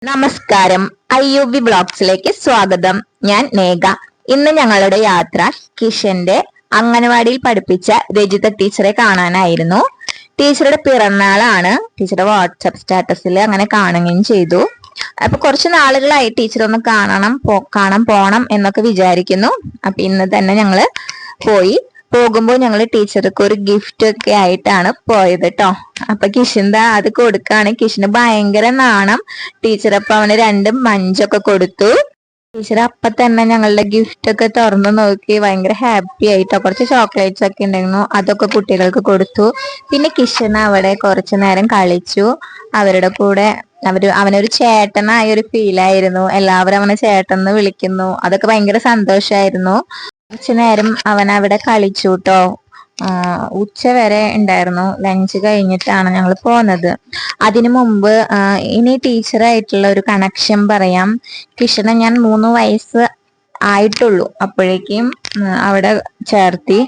നമസ്കാരം. IUB ബ്ലോഗ്സിലേക്ക് സ്വാഗതം. ഞാൻ നേഗ. ഇന്ന് ഞങ്ങളുടെ യാത്ര കിഷന്റെ അംഗനവാടിയിൽ പഠിപ്പിച്ച രജിത ടീച്ചറെ കാണാനായിരുന്നു. ടീച്ചറുടെ പിറന്നാളാണ്. ടീച്ചറുടെ വാട്സപ്പ് സ്റ്റാറ്റസിൽ അങ്ങനെ കാണുകയും ചെയ്തു. അപ്പൊ കുറച്ച് നാളുകളായി ടീച്ചർ ഒന്ന് കാണാൻ പോണം എന്നൊക്കെ വിചാരിക്കുന്നു. അപ്പൊ ഇന്ന് തന്നെ ഞങ്ങള് പോകുമ്പോൾ ഞങ്ങൾ ടീച്ചർക്ക് ഒരു ഗിഫ്റ്റ് ഒക്കെ ആയിട്ടാണ് പോയത് കേട്ടോ. അപ്പൊ കിഷന്താ അത് കൊടുക്കാണ്. കിഷന് ഭയങ്കര നാണം. ടീച്ചർ അപ്പൊ അവന് 2 മഞ്ചൊക്കെ കൊടുത്തു. ടീച്ചർ അപ്പൊ തന്നെ ഞങ്ങളുടെ ഗിഫ്റ്റ് ഒക്കെ തുറന്നു നോക്കി ഭയങ്കര ഹാപ്പി ആയിട്ടോ. കുറച്ച് ചോക്ലേറ്റ്സ് ഒക്കെ ഉണ്ടായിരുന്നു, അതൊക്കെ കുട്ടികൾക്ക് കൊടുത്തു. പിന്നെ കിഷൻ അവിടെ കുറച്ചു നേരം കളിച്ചു. അവരുടെ കൂടെ അവനൊരു ചേട്ടനായ ഒരു ഫീലായിരുന്നു. എല്ലാവരും അവനെ ചേട്ടൻ വിളിക്കുന്നു. അതൊക്കെ ഭയങ്കര സന്തോഷായിരുന്നു. കുറച്ചു നേരം അവൻ അവിടെ കളിച്ചു കേട്ടോ. ഉച്ച വരെ ഉണ്ടായിരുന്നു. ലഞ്ച് കഴിഞ്ഞിട്ടാണ് ഞങ്ങൾ പോന്നത്. അതിനു മുമ്പ് ഇനി ടീച്ചറായിട്ടുള്ള ഒരു കണക്ഷൻ പറയാം. കിഷനെ ഞാൻ 3 വയസ്സ് ആയിട്ടുള്ളൂ അപ്പോഴേക്കും അവിടെ ചേർത്തി.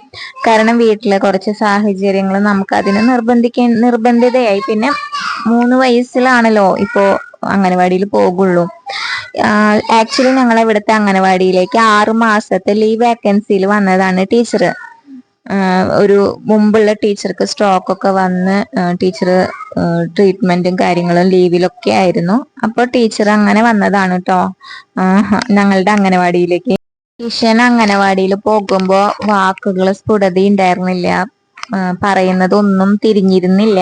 കാരണം വീട്ടിലെ കുറച്ച് സാഹചര്യങ്ങൾ നമുക്ക് അതിന് നിർബന്ധിതയായി. പിന്നെ 3 വയസ്സിലാണല്ലോ ഇപ്പോ അംഗനവാടിയിൽ പോകുള്ളൂ. ആക്ച്വലി ഞങ്ങൾ ഇവിടുത്തെ അംഗനവാടിയിലേക്ക് 6 മാസത്തെ ലീവ് വേക്കൻസിയിൽ വന്നതാണ് ടീച്ചർ. ഒരു മുമ്പുള്ള ടീച്ചർക്ക് സ്ട്രോക്ക് ഒക്കെ വന്ന് ടീച്ചർ ട്രീറ്റ്മെന്റും കാര്യങ്ങളും ലീവിലൊക്കെ ആയിരുന്നു. അപ്പോൾ ടീച്ചർ അങ്ങനെ വന്നതാണ് കേട്ടോ ഞങ്ങളുടെ അംഗനവാടിയിലേക്ക്. കിഷൻ അംഗനവാടിയിൽ പോകുമ്പോ വാക്കുകൾ സ്ഫുടത ഉണ്ടായിരുന്നില്ല. പറയുന്നതൊന്നും തിരിഞ്ഞിരുന്നില്ല.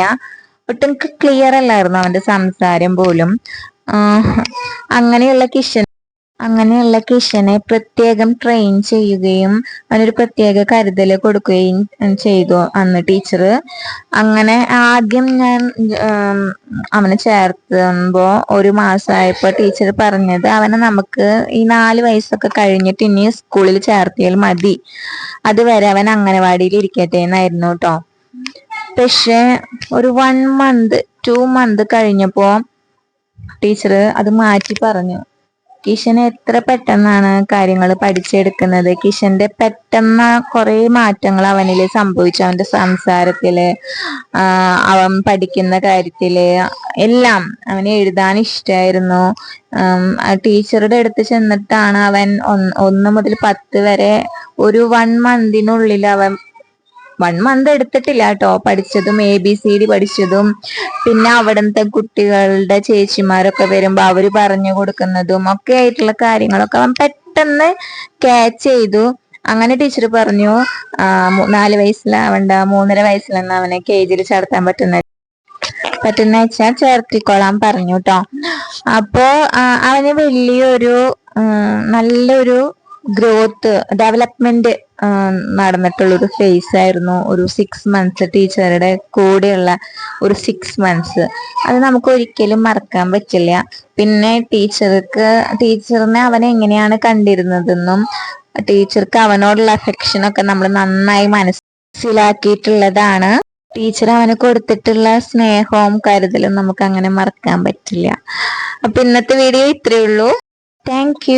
ഒട്ടും ക്ലിയർ അല്ലായിരുന്നു അവന്റെ സംസാരം പോലും. അങ്ങനെയുള്ള കിഷനെ പ്രത്യേകം ട്രെയിൻ ചെയ്യുകയും അവനൊരു പ്രത്യേക കരുതൽ കൊടുക്കുകയും ചെയ്തു അന്ന് ടീച്ചർ. അങ്ങനെ ആദ്യം ഞാൻ അവനെ ചേർത്തുമ്പോ 1 മാസമായപ്പോ ടീച്ചർ പറഞ്ഞത് അവനെ നമുക്ക് ഈ 4 വയസ്സൊക്കെ കഴിഞ്ഞിട്ട് ഇനി സ്കൂളിൽ ചേർത്തിയാൽ മതി, അതുവരെ അവൻ അംഗനവാടിയിൽ ഇരിക്കട്ടെ എന്നായിരുന്നു കേട്ടോ. പക്ഷെ ഒരു 1 മന്ത് 2 മന്ത് കഴിഞ്ഞപ്പോ ടീച്ചർ അത് മാറ്റി പറഞ്ഞു. കിഷൻ എത്ര പെട്ടെന്നാണ് കാര്യങ്ങൾ പഠിച്ചെടുക്കുന്നത്. കിഷന്റെ പെട്ടെന്ന് കുറെ മാറ്റങ്ങൾ അവനിൽ സംഭവിച്ചു. അവന്റെ സംസാരത്തില്, അവൻ പഠിക്കുന്ന കാര്യത്തില് എല്ലാം. അവന് എഴുതാൻ ഇഷ്ടമായിരുന്നു. ടീച്ചറുടെ അടുത്ത് ചെന്നിട്ടാണ് അവൻ 1 മുതൽ 10 വരെ ഒരു 1 മന്തിനുള്ളിൽ അവൻ 1 മന്ത് എടുത്തിട്ടില്ല കേട്ടോ പഠിച്ചതും. ABCD പഠിച്ചതും. പിന്നെ അവിടുത്തെ കുട്ടികളുടെ ചേച്ചിമാരൊക്കെ വരുമ്പോ അവര് പറഞ്ഞു കൊടുക്കുന്നതും ഒക്കെ ആയിട്ടുള്ള കാര്യങ്ങളൊക്കെ അവൻ പെട്ടെന്ന് ക്യാച്ച് ചെയ്തു. അങ്ങനെ ടീച്ചർ പറഞ്ഞു 4 വയസ്സിലാവണ്ട 3.5 വയസ്സിലെന്ന് അവനെ KG ചേർത്താൻ പറ്റുന്ന വെച്ചാൽ ചേർത്തിക്കൊള്ളാൻ പറഞ്ഞു കേട്ടോ. അപ്പോ അവന് വലിയൊരു നല്ലൊരു ഗ്രോത്ത് ഡെവലപ്മെന്റ് നടന്നിട്ടുള്ളൊരു ഫേസ് ആയിരുന്നു ഒരു 6 മന്ത്സ്. ടീച്ചറുടെ കൂടെയുള്ള ഒരു 6 മന്ത്സ് അത് നമുക്ക് ഒരിക്കലും മറക്കാൻ പറ്റില്ല. പിന്നെ ടീച്ചറിനെ അവൻ എങ്ങനെയാണ് കണ്ടിരുന്നതെന്നും ടീച്ചർക്ക് അവനോടുള്ള അഫെക്ഷനൊക്കെ നമ്മൾ നന്നായി മനസ്സിലാക്കിയിട്ടുള്ളതാണ്. ടീച്ചർ അവന് കൊടുത്തിട്ടുള്ള സ്നേഹവും കരുതലും നമുക്ക് അങ്ങനെ മറക്കാൻ പറ്റില്ല. അപ്പൊ ഇന്നത്തെ വീഡിയോ ഇത്രയേ ഉള്ളൂ. Thank you.